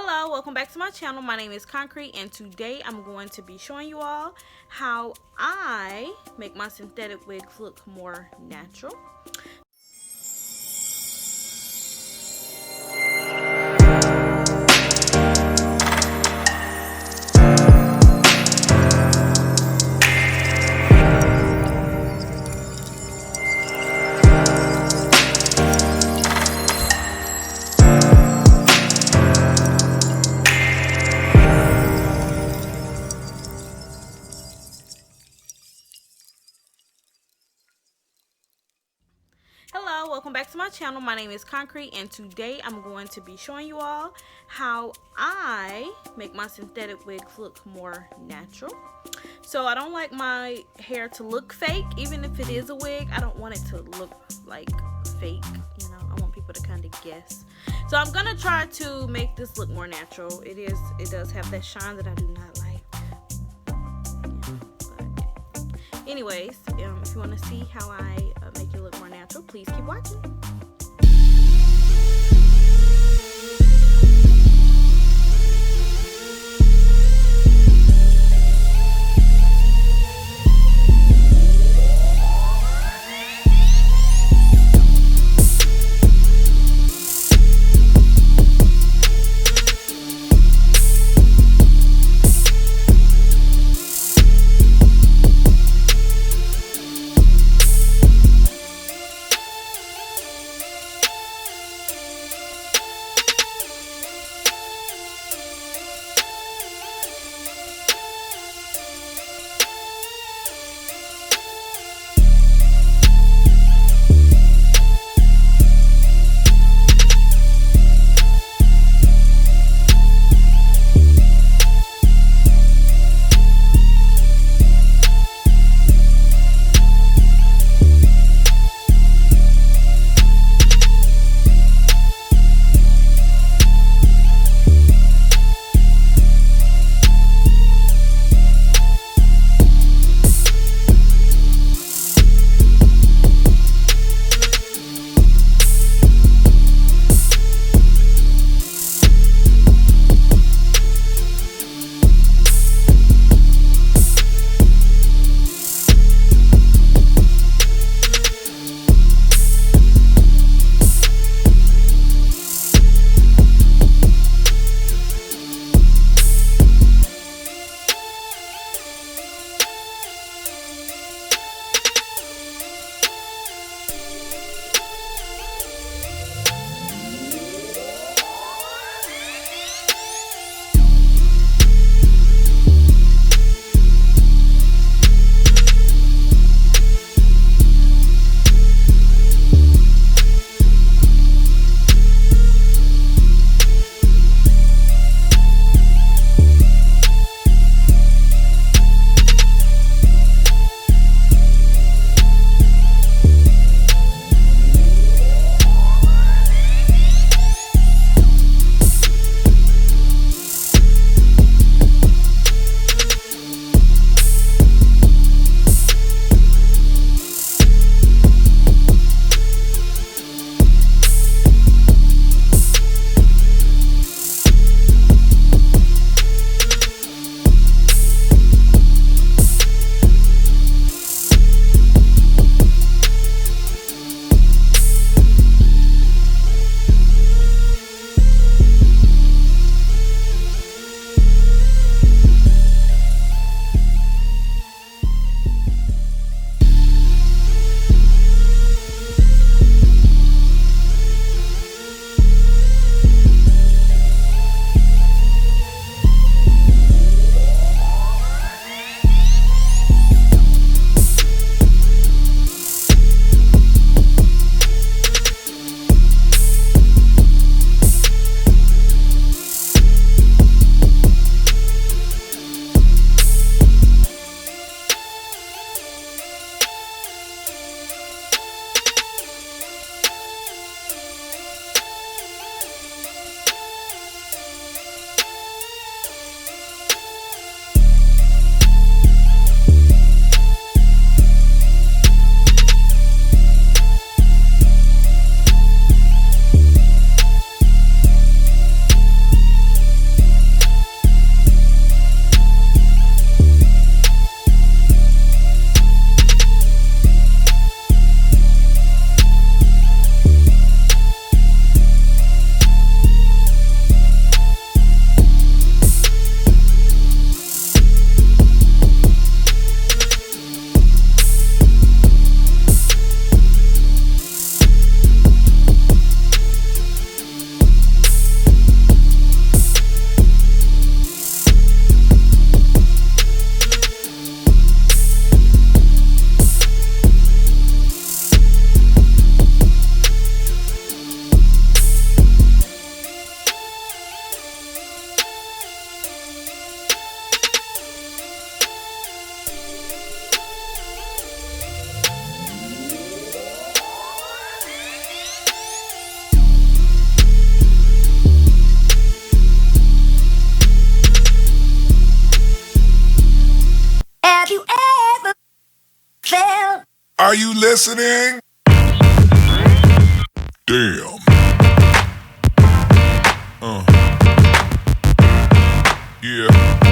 Hello, welcome back to my channel. My name is Concrete, and today I'm going to be showing you all how I make my synthetic wigs look more natural. Hello, welcome back to my channel. My name is Concrete, and today I'm going to be showing you all how I make my synthetic wigs look more natural. So I don't like my hair to look fake. Even if it is a wig, I don't want it to look like fake. You know, I want people to kind of guess. So I'm gonna try to make this look more natural. It does have that shine that I do not like. Anyways, if you want to see how I make it look more natural, please keep watching. Are you listening? Damn. Yeah.